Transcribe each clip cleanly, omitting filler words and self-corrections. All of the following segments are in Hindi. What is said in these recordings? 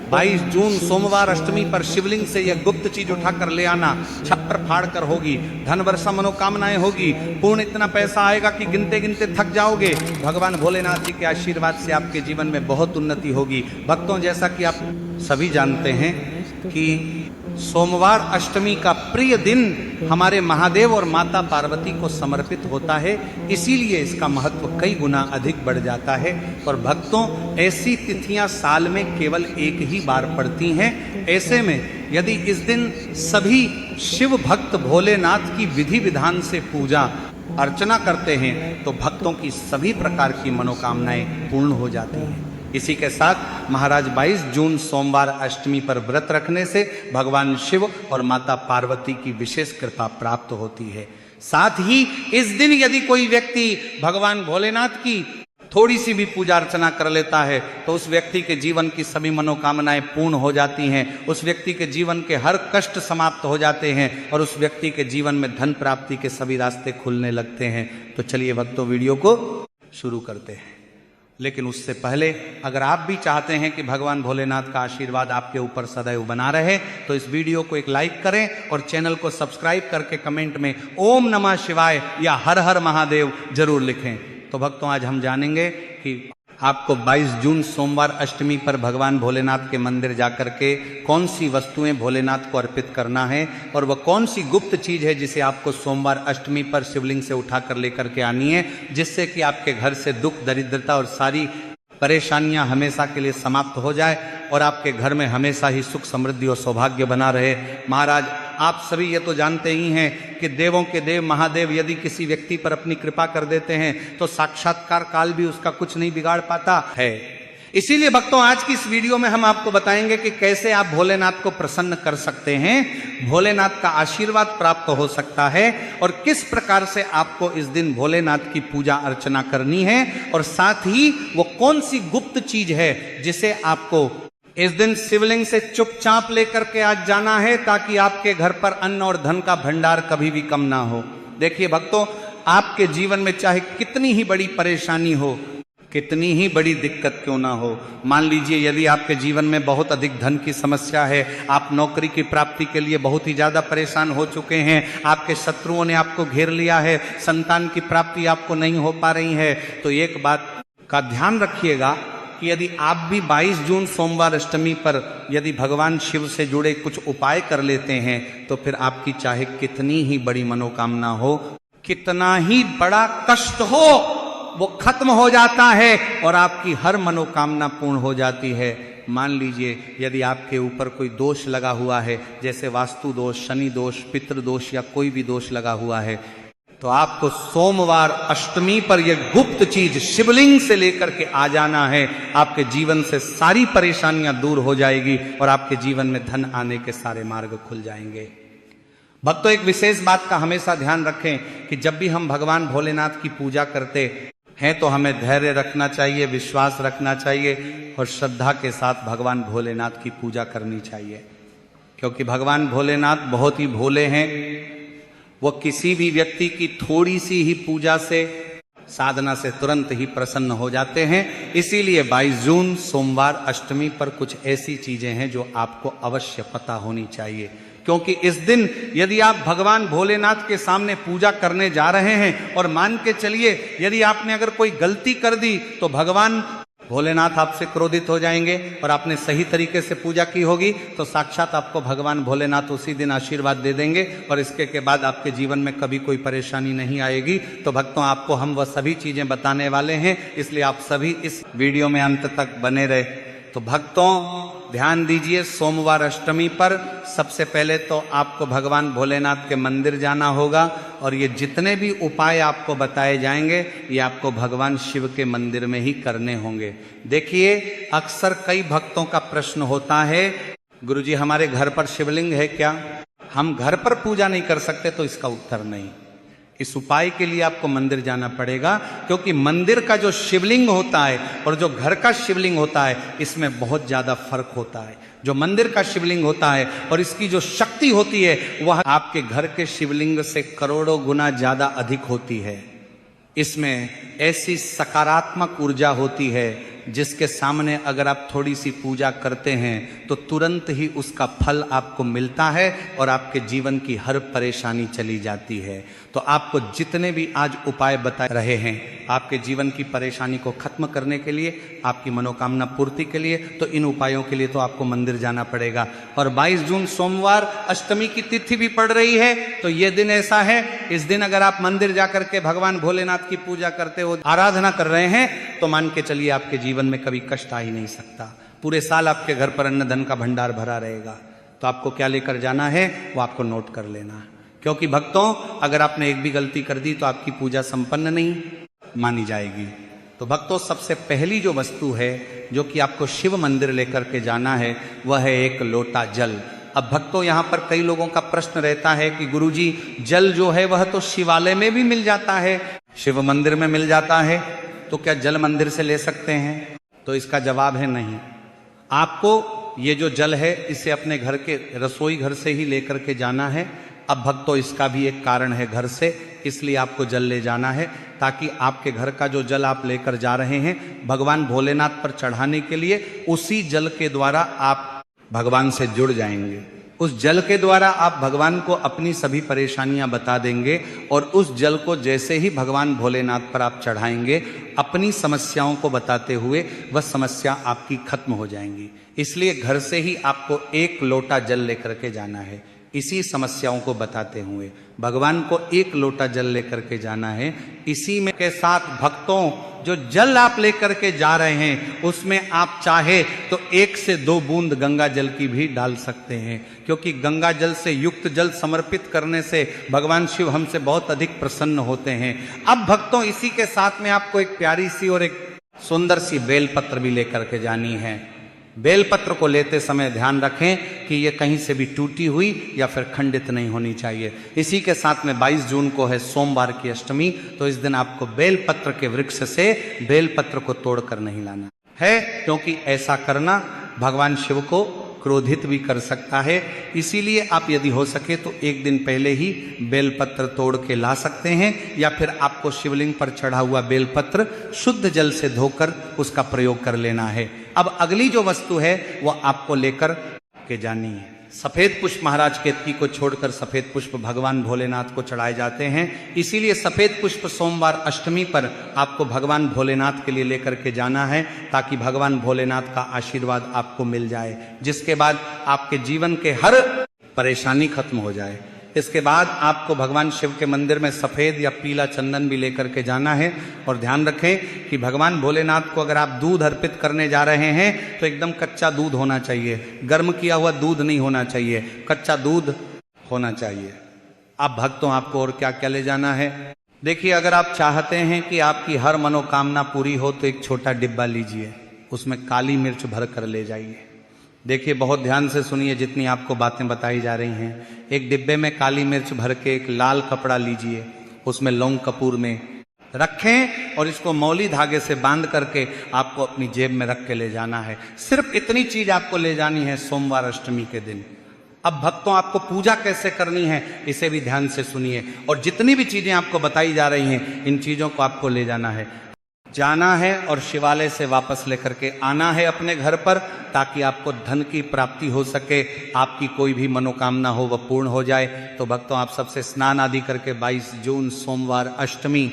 22 जून सोमवार अष्टमी पर शिवलिंग से यह गुप्त चीज उठा कर ले आना, छप्पर फाड़ कर होगी, धन वर्षा मनोकामनाएं होगी, पूर्ण इतना पैसा आएगा कि गिनते गिनते थक जाओगे। भगवान भोलेनाथ जी के आशीर्वाद से आपके जीवन में बहुत उन्नति होगी। भक्तों, जैसा कि आप सभी जानते हैं कि सोमवार अष्टमी का प्रिय दिन हमारे महादेव और माता पार्वती को समर्पित होता है, इसीलिए इसका महत्व कई गुना अधिक बढ़ जाता है। और भक्तों, ऐसी तिथियां साल में केवल एक ही बार पड़ती हैं। ऐसे में यदि इस दिन सभी शिव भक्त भोलेनाथ की विधि विधान से पूजा अर्चना करते हैं तो भक्तों की सभी प्रकार की मनोकामनाएं पूर्ण हो जाती हैं। इसी के साथ महाराज 22 जून सोमवार अष्टमी पर व्रत रखने से भगवान शिव और माता पार्वती की विशेष कृपा प्राप्त होती है। साथ ही इस दिन यदि कोई व्यक्ति भगवान भोलेनाथ की थोड़ी सी भी पूजा अर्चना कर लेता है तो उस व्यक्ति के जीवन की सभी मनोकामनाएं पूर्ण हो जाती हैं, उस व्यक्ति के जीवन के हर कष्ट समाप्त हो जाते हैं और उस व्यक्ति के जीवन में धन प्राप्ति के सभी रास्ते खुलने लगते हैं। तो चलिए भक्तों, वीडियो को शुरू करते हैं। लेकिन उससे पहले अगर आप भी चाहते हैं कि भगवान भोलेनाथ का आशीर्वाद आपके ऊपर सदैव बना रहे तो इस वीडियो को एक लाइक करें और चैनल को सब्सक्राइब करके कमेंट में ओम नमः शिवाय या हर हर महादेव जरूर लिखें। तो भक्तों, आज हम जानेंगे कि आपको 22 जून सोमवार अष्टमी पर भगवान भोलेनाथ के मंदिर जाकर के कौन सी वस्तुएं भोलेनाथ को अर्पित करना है और वह कौन सी गुप्त चीज है जिसे आपको सोमवार अष्टमी पर शिवलिंग से उठा कर लेकर के आनी है, जिससे कि आपके घर से दुख दरिद्रता और सारी परेशानियां हमेशा के लिए समाप्त हो जाए और आपके घर में हमेशा ही सुख समृद्धि और सौभाग्य बना रहे। महाराज, आप सभी ये तो जानते ही हैं कि देवों के देव महादेव यदि किसी व्यक्ति पर अपनी कृपा कर देते हैं तो साक्षात्कार काल भी उसका कुछ नहीं बिगाड़ पाता है। इसीलिए भक्तों, आज की इस वीडियो में हम आपको बताएंगे कि कैसे आप भोलेनाथ को प्रसन्न कर सकते हैं, भोलेनाथ का आशीर्वाद प्राप्त हो सकता है और किस प्रकार से आपको इस दिन भोलेनाथ की पूजा अर्चना करनी है और साथ ही वो कौन सी गुप्त चीज है जिसे आपको इस दिन शिवलिंग से चुपचाप लेकर के आज जाना है ताकि आपके घर पर अन्न और धन का भंडार कभी भी कम ना हो। देखिए भक्तों, आपके जीवन में चाहे कितनी ही बड़ी परेशानी हो, कितनी ही बड़ी दिक्कत क्यों ना हो, मान लीजिए यदि आपके जीवन में बहुत अधिक धन की समस्या है, आप नौकरी की प्राप्ति के लिए बहुत ही ज्यादा परेशान हो चुके हैं, आपके शत्रुओं ने आपको घेर लिया है, संतान की प्राप्ति आपको नहीं हो पा रही है, तो एक बात का ध्यान रखिएगा कि यदि आप भी 22 जून सोमवार अष्टमी पर यदि भगवान शिव से जुड़े कुछ उपाय कर लेते हैं तो फिर आपकी चाहे कितनी ही बड़ी मनोकामना हो, कितना ही बड़ा कष्ट हो, वो खत्म हो जाता है और आपकी हर मनोकामना पूर्ण हो जाती है। मान लीजिए यदि आपके ऊपर कोई दोष लगा हुआ है, जैसे वास्तु दोष, शनि दोष, पितृ दोष या कोई भी दोष लगा हुआ है, तो आपको सोमवार अष्टमी पर यह गुप्त चीज शिवलिंग से लेकर के आ जाना है। आपके जीवन से सारी परेशानियां दूर हो जाएगी और आपके जीवन में धन आने के सारे मार्ग खुल जाएंगे। भक्तों, एक विशेष बात का हमेशा ध्यान रखें कि जब भी हम भगवान भोलेनाथ की पूजा करते हैं तो हमें धैर्य रखना चाहिए, विश्वास रखना चाहिए और श्रद्धा के साथ भगवान भोलेनाथ की पूजा करनी चाहिए, क्योंकि भगवान भोलेनाथ बहुत ही भोले हैं। वो किसी भी व्यक्ति की थोड़ी सी ही पूजा से, साधना से तुरंत ही प्रसन्न हो जाते हैं। इसीलिए 22 जून सोमवार अष्टमी पर कुछ ऐसी चीजें हैं जो आपको अवश्य पता होनी चाहिए, क्योंकि इस दिन यदि आप भगवान भोलेनाथ के सामने पूजा करने जा रहे हैं और मान के चलिए यदि आपने अगर कोई गलती कर दी तो भगवान भोलेनाथ आपसे क्रोधित हो जाएंगे और आपने सही तरीके से पूजा की होगी तो साक्षात आपको भगवान भोलेनाथ उसी दिन आशीर्वाद दे देंगे और इसके के बाद आपके जीवन में कभी कोई परेशानी नहीं आएगी। तो भक्तों, आपको हम वह सभी चीजें बताने वाले हैं, इसलिए आप सभी इस वीडियो में अंत तक बने रहे। तो भक्तों ध्यान दीजिए, सोमवार अष्टमी पर सबसे पहले तो आपको भगवान भोलेनाथ के मंदिर जाना होगा और ये जितने भी उपाय आपको बताए जाएंगे ये आपको भगवान शिव के मंदिर में ही करने होंगे। देखिए, अक्सर कई भक्तों का प्रश्न होता है, गुरुजी हमारे घर पर शिवलिंग है क्या, हम घर पर पूजा नहीं कर सकते? तो इसका उत्तर नहीं। इस उपाय के लिए आपको मंदिर जाना पड़ेगा, क्योंकि मंदिर का जो शिवलिंग होता है और जो घर का शिवलिंग होता है इसमें बहुत ज्यादा फर्क होता है। जो मंदिर का शिवलिंग होता है और इसकी जो शक्ति होती है वह आपके घर के शिवलिंग से करोड़ों गुना ज्यादा अधिक होती है। इसमें ऐसी सकारात्मक ऊर्जा होती है जिसके सामने अगर आप थोड़ी सी पूजा करते हैं तो तुरंत ही उसका फल आपको मिलता है और आपके जीवन की हर परेशानी चली जाती है। तो आपको जितने भी आज उपाय बता रहे हैं आपके जीवन की परेशानी को खत्म करने के लिए, आपकी मनोकामना पूर्ति के लिए, तो इन उपायों के लिए तो आपको मंदिर जाना पड़ेगा। और 22 जून सोमवार अष्टमी की तिथि भी पड़ रही है, तो ये दिन ऐसा है, इस दिन अगर आप मंदिर जाकर के भगवान भोलेनाथ की पूजा करते हो, आराधना कर रहे हैं, तो मान के चलिए आपके जीवन में कभी कष्ट आ ही नहीं सकता। पूरे साल आपके घर पर अन्न धन का भंडार भरा रहेगा। तो आपको क्या लेकर जाना है वो आपको नोट कर लेना, क्योंकि भक्तों अगर आपने एक भी गलती कर दी तो आपकी पूजा संपन्न नहीं मानी जाएगी। तो भक्तों सबसे पहली जो वस्तु है जो कि आपको शिव मंदिर लेकर के जाना है वह है एक लोटा जल। अब भक्तों यहाँ पर कई लोगों का प्रश्न रहता है कि गुरुजी जल जो है वह तो शिवालय में भी मिल जाता है, शिव मंदिर में मिल जाता है, तो क्या जल मंदिर से ले सकते हैं? तो इसका जवाब है नहीं। आपको ये जो जल है इसे अपने घर के रसोई घर से ही लेकर के जाना है। अब भक्तों इसका भी एक कारण है घर से, इसलिए आपको जल ले जाना है ताकि आपके घर का जो जल आप लेकर जा रहे हैं भगवान भोलेनाथ पर चढ़ाने के लिए, उसी जल के द्वारा आप भगवान से जुड़ जाएंगे। उस जल के द्वारा आप भगवान को अपनी सभी परेशानियां बता देंगे और उस जल को जैसे ही भगवान भोलेनाथ पर आप चढ़ाएंगे अपनी समस्याओं को बताते हुए वह समस्या आपकी खत्म हो जाएंगी। इसलिए घर से ही आपको एक लोटा जल लेकर के जाना है। इसी समस्याओं को बताते हुए भगवान को एक लोटा जल लेकर के जाना है। इसी में के साथ भक्तों जो जल आप लेकर के जा रहे हैं उसमें आप चाहे तो 1 से 2 बूंद गंगा जल की भी डाल सकते हैं, क्योंकि गंगा जल से युक्त जल समर्पित करने से भगवान शिव हमसे बहुत अधिक प्रसन्न होते हैं। अब भक्तों इसी के साथ में आपको एक प्यारी सी और एक सुंदर सी बेलपत्र भी लेकर के जानी है। बेलपत्र को लेते समय ध्यान रखें कि ये कहीं से भी टूटी हुई या फिर खंडित नहीं होनी चाहिए। इसी के साथ में 22 जून को है सोमवार की अष्टमी, तो इस दिन आपको बेलपत्र के वृक्ष से बेलपत्र को तोड़कर नहीं लाना है, क्योंकि ऐसा करना भगवान शिव को क्रोधित भी कर सकता है। इसीलिए आप यदि हो सके तो एक दिन पहले ही बेलपत्र तोड़ के ला सकते हैं, या फिर आपको शिवलिंग पर चढ़ा हुआ बेलपत्र शुद्ध जल से धोकर उसका प्रयोग कर लेना है। अब अगली जो वस्तु है वह आपको लेकर के जानी है। सफेद पुष्प महाराज केतकी को छोड़कर सफेद पुष्प भगवान भोलेनाथ को चढ़ाए जाते हैं, इसीलिए सफेद पुष्प सोमवार अष्टमी पर आपको भगवान भोलेनाथ के लिए लेकर के जाना है, ताकि भगवान भोलेनाथ का आशीर्वाद आपको मिल जाए, जिसके बाद आपके जीवन के हर परेशानी खत्म हो जाए। इसके बाद आपको भगवान शिव के मंदिर में सफेद या पीला चंदन भी लेकर के जाना है। और ध्यान रखें कि भगवान भोलेनाथ को अगर आप दूध अर्पित करने जा रहे हैं तो एकदम कच्चा दूध होना चाहिए, गर्म किया हुआ दूध नहीं होना चाहिए, कच्चा दूध होना चाहिए। अब भक्तों आपको और क्या क्या ले जाना है? देखिए, अगर आप चाहते हैं कि आपकी हर मनोकामना पूरी हो तो एक छोटा डिब्बा लीजिए, उसमें काली मिर्च भर कर ले जाइए। देखिए, बहुत ध्यान से सुनिए जितनी आपको बातें बताई जा रही हैं। एक डिब्बे में काली मिर्च भर के एक लाल कपड़ा लीजिए, उसमें लौंग कपूर में रखें और इसको मौली धागे से बांध करके आपको अपनी जेब में रख के ले जाना है। सिर्फ इतनी चीज आपको ले जानी है सोमवार अष्टमी के दिन। अब भक्तों आपको पूजा कैसे करनी है इसे भी ध्यान से सुनिए, और जितनी भी चीजें आपको बताई जा रही हैं इन चीजों को आपको ले जाना है। जाना है और शिवालय से वापस लेकर के आना है अपने घर पर, ताकि आपको धन की प्राप्ति हो सके, आपकी कोई भी मनोकामना हो वह पूर्ण हो जाए। तो भक्तों आप सबसे स्नान आदि करके 22 जून सोमवार अष्टमी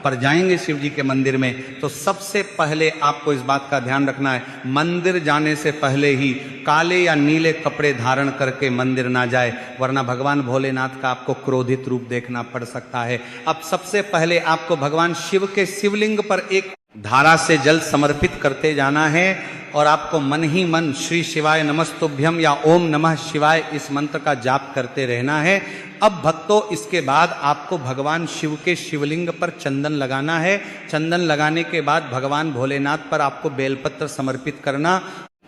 पर जाएंगे शिव जी के मंदिर में, तो सबसे पहले आपको इस बात का ध्यान रखना है, मंदिर जाने से पहले ही काले या नीले कपड़े धारण करके मंदिर ना जाए, वरना भगवान भोलेनाथ का आपको क्रोधित रूप देखना पड़ सकता है। अब सबसे पहले आपको भगवान शिव के शिवलिंग पर एक धारा से जल समर्पित करते जाना है और आपको मन ही मन श्री शिवाय नमस्तुभ्यम या ओम नमः शिवाय इस मंत्र का जाप करते रहना है। अब भक्तों इसके बाद आपको भगवान शिव के शिवलिंग पर चंदन लगाना है। चंदन लगाने के बाद भगवान भोलेनाथ पर आपको बेलपत्र समर्पित करना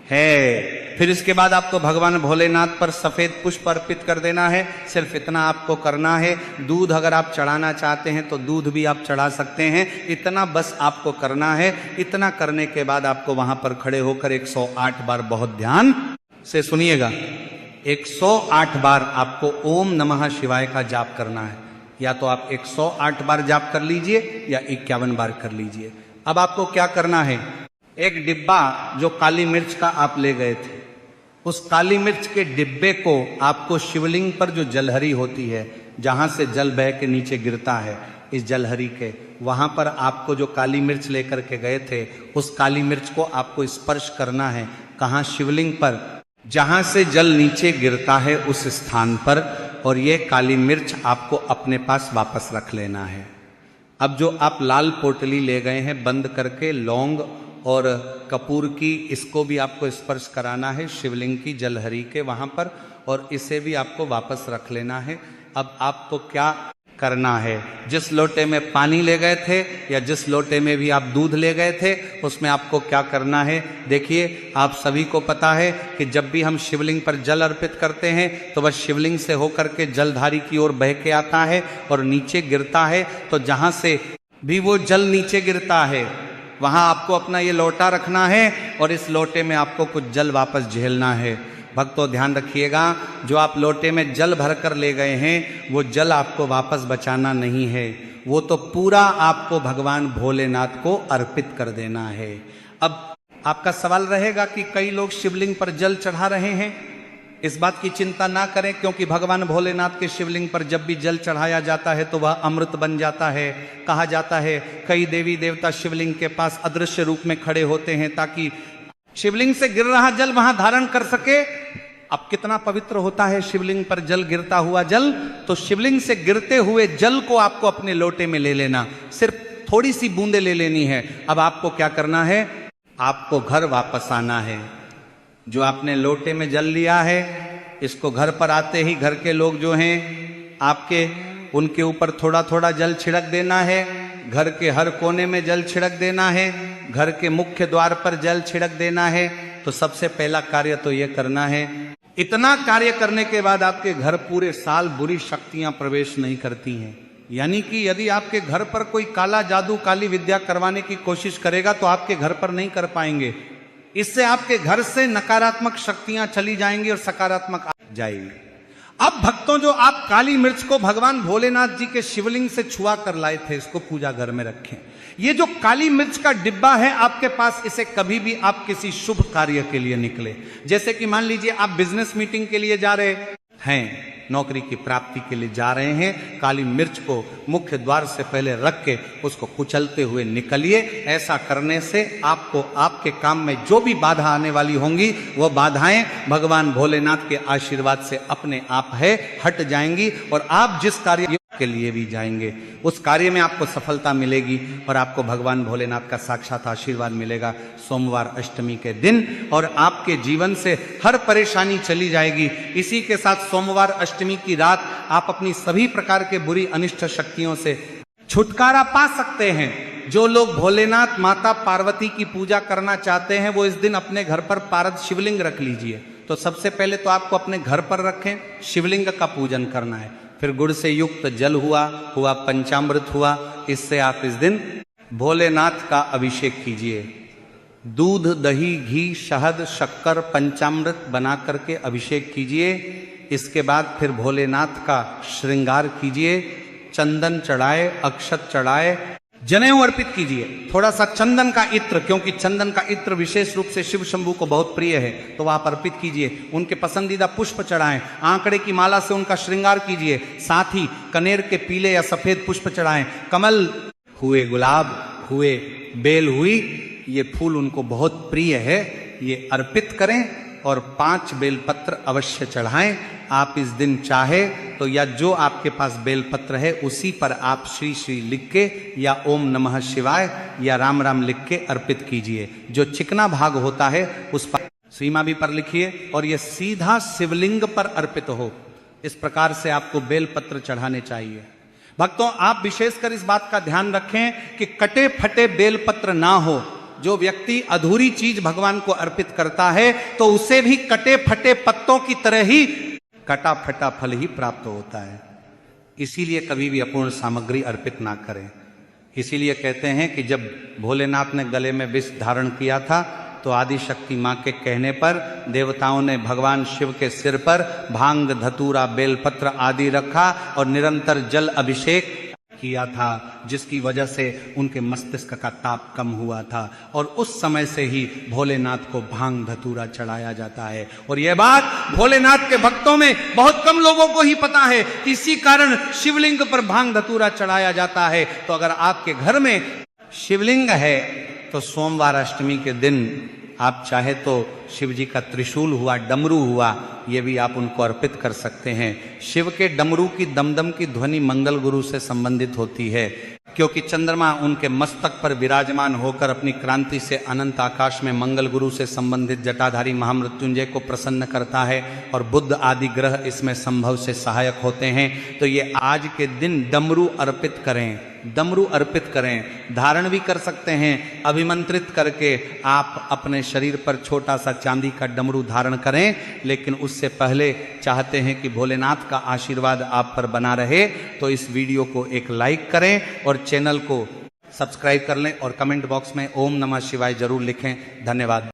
है। फिर इसके बाद आपको भगवान भोलेनाथ पर सफेद पुष्प अर्पित कर देना है। सिर्फ इतना आपको करना है। दूध अगर आप चढ़ाना चाहते हैं तो दूध भी आप चढ़ा सकते हैं, इतना बस आपको करना है। इतना करने के बाद आपको वहां पर खड़े होकर 108 बार, बहुत ध्यान से सुनिएगा, 108 बार आपको ओम नमः शिवाय का जाप करना है। या तो आप 108 बार जाप कर लीजिए या 51 बार कर लीजिए। अब आपको क्या करना है, एक डिब्बा जो काली मिर्च का आप ले गए थे, उस काली मिर्च के डिब्बे को आपको शिवलिंग पर जो जलहरी होती है, जहां से जल बह के नीचे गिरता है, इस जलहरी के वहां पर आपको जो काली मिर्च लेकर के गए थे, उस काली मिर्च को आपको स्पर्श करना है। कहाँ? शिवलिंग पर, जहां से जल नीचे गिरता है उस स्थान पर। और ये काली मिर्च आपको अपने पास वापस रख लेना है। अब जो आप लाल पोटली ले गए हैं बंद करके, लौंग और कपूर की, इसको भी आपको स्पर्श कराना है शिवलिंग की जलहरी के वहां पर, और इसे भी आपको वापस रख लेना है। अब आपको क्या करना है? जिस लोटे में पानी ले गए थे या जिस लोटे में भी आप दूध ले गए थे, उसमें आपको क्या करना है? देखिए, आप सभी को पता है कि जब भी हम शिवलिंग पर जल अर्पित करते हैं तो वह शिवलिंग से होकर के जलधारी की ओर बह के आता है और नीचे गिरता है। तो जहां से भी वो जल नीचे गिरता है वहां आपको अपना ये लोटा रखना है और इस लोटे में आपको कुछ जल वापस झेलना है। भक्तों ध्यान रखिएगा, जो आप लोटे में जल भर कर ले गए हैं वो जल आपको वापस बचाना नहीं है, वो तो पूरा आपको भगवान भोलेनाथ को अर्पित कर देना है। अब आपका सवाल रहेगा कि कई लोग शिवलिंग पर जल चढ़ा रहे हैं। इस बात की चिंता ना करें, क्योंकि भगवान भोलेनाथ के शिवलिंग पर जब भी जल चढ़ाया जाता है तो वह अमृत बन जाता है। कहा जाता है कई देवी देवता शिवलिंग के पास अदृश्य रूप में खड़े होते हैं ताकि शिवलिंग से गिर रहा जल वहां धारण कर सके। अब कितना पवित्र होता है शिवलिंग पर जल गिरता हुआ जल। तो शिवलिंग से गिरते हुए जल को आपको अपने लोटे में ले लेना, सिर्फ थोड़ी सी बूंदे ले लेनी है। अब आपको क्या करना है? आपको घर वापस आना है। जो आपने लोटे में जल लिया है, इसको घर पर आते ही घर के लोग जो हैं आपके, उनके ऊपर थोड़ा थोड़ा जल छिड़क देना है। घर के हर कोने में जल छिड़क देना है, घर के मुख्य द्वार पर जल छिड़क देना है। तो सबसे पहला कार्य तो ये करना है। इतना कार्य करने के बाद आपके घर पूरे साल बुरी शक्तियां प्रवेश नहीं करती हैं। यानी कि यदि आपके घर पर कोई काला जादू, काली विद्या करवाने की कोशिश करेगा तो आपके घर पर नहीं कर पाएंगे। इससे आपके घर से नकारात्मक शक्तियां चली जाएंगी और सकारात्मक आ जाएगी। अब भक्तों, जो आप काली मिर्च को भगवान भोलेनाथ जी के शिवलिंग से छुआ कर लाए थे, इसको पूजा घर में रखें। ये जो काली मिर्च का डिब्बा है आपके पास, इसे कभी भी आप किसी शुभ कार्य के लिए निकले, जैसे कि मान लीजिए आप बिजनेस मीटिंग के लिए जा रहे हैं, नौकरी की प्राप्ति के लिए जा रहे हैं, काली मिर्च को मुख्य द्वार से पहले रख के उसको कुचलते हुए निकलिए। ऐसा करने से आपको आपके काम में जो भी बाधा आने वाली होंगी वो बाधाएं भगवान भोलेनाथ के आशीर्वाद से अपने आप है हट जाएंगी, और आप जिस कार्य के लिए भी जाएंगे उस कार्य में आपको सफलता मिलेगी और आपको भगवान भोलेनाथ का साक्षात आशीर्वाद मिलेगा सोमवार अष्टमी के दिन, और आपके जीवन से हर परेशानी चली जाएगी। इसी के साथ सोमवार अष्टमी की रात आप अपनी सभी प्रकार के बुरी अनिष्ट शक्तियों से छुटकारा पा सकते हैं। जो लोग भोलेनाथ माता पार्वती की पूजा करना चाहते हैं वो इस दिन अपने घर पर पारद शिवलिंग रख लीजिए। तो सबसे पहले तो आपको अपने घर पर रखें, शिवलिंग का पूजन करना है। फिर गुड़ से युक्त जल हुआ पंचामृत हुआ, इससे आप इस दिन भोलेनाथ का अभिषेक कीजिए। दूध, दही, घी, शहद, शक्कर, पंचामृत बना करके अभिषेक कीजिए। इसके बाद फिर भोलेनाथ का श्रृंगार कीजिए, चंदन चढ़ाए, अक्षत चढ़ाए, जनेऊ अर्पित कीजिए। थोड़ा सा चंदन का इत्र, क्योंकि चंदन का इत्र विशेष रूप से शिव शंभू को बहुत प्रिय है, तो आप अर्पित कीजिए। उनके पसंदीदा पुष्प चढ़ाएं, आंकड़े की माला से उनका श्रृंगार कीजिए। साथ ही कनेर के पीले या सफेद पुष्प चढ़ाएं। कमल हुए, गुलाब हुए, बेल हुई, ये फूल उनको बहुत प्रिय है, ये अर्पित करें। और 5 बेलपत्र अवश्य चढ़ाएं। आप इस दिन चाहे तो या जो आपके पास बेलपत्र है उसी पर आप श्री श्री लिख के या ओम नमः शिवाय या राम राम लिख के अर्पित कीजिए। जो चिकना भाग होता है उस पर सीमा भी पर लिखिए और यह सीधा शिवलिंग पर अर्पित हो। इस प्रकार से आपको बेलपत्र चढ़ाने चाहिए। भक्तों, आप विशेषकर इस बात का ध्यान रखें कि कटे फटे बेलपत्र ना हो। जो व्यक्ति अधूरी चीज भगवान को अर्पित करता है तो उसे भी कटे फटे पत्तों की तरह ही कटा फटा फल ही प्राप्त होता है। इसीलिए कभी भी अपूर्ण सामग्री अर्पित ना करें। इसीलिए कहते हैं कि जब भोलेनाथ ने गले में विष धारण किया था तो आदि शक्ति मां के कहने पर देवताओं ने भगवान शिव के सिर पर भांग, धतूरा, बेलपत्र आदि रखा और निरंतर जल अभिषेक किया था, जिसकी वजह से उनके मस्तिष्क का ताप कम हुआ था। और उस समय से ही भोलेनाथ को भांग धतूरा चढ़ाया जाता है। और यह बात भोलेनाथ के भक्तों में बहुत कम लोगों को ही पता है, इसी कारण शिवलिंग पर भांग धतूरा चढ़ाया जाता है। तो अगर आपके घर में शिवलिंग है तो सोमवार अष्टमी के दिन आप चाहे तो शिव जी का त्रिशूल हुआ, डमरू हुआ, ये भी आप उनको अर्पित कर सकते हैं। शिव के डमरू की दमदम की ध्वनि मंगल गुरु से संबंधित होती है, क्योंकि चंद्रमा उनके मस्तक पर विराजमान होकर अपनी क्रांति से अनंत आकाश में मंगल गुरु से संबंधित जटाधारी महामृत्युंजय को प्रसन्न करता है और बुध आदि ग्रह इसमें संभव से सहायक होते हैं। तो ये आज के दिन डमरू अर्पित करें, डमरू अर्पित करें, धारण भी कर सकते हैं। अभिमंत्रित करके आप अपने शरीर पर छोटा सा चांदी का डमरू धारण करें, लेकिन उससे पहले चाहते हैं कि भोलेनाथ का आशीर्वाद आप पर बना रहे तो इस वीडियो को एक लाइक करें और चैनल को सब्सक्राइब कर लें और कमेंट बॉक्स में ओम नमः शिवाय जरूर लिखें। धन्यवाद।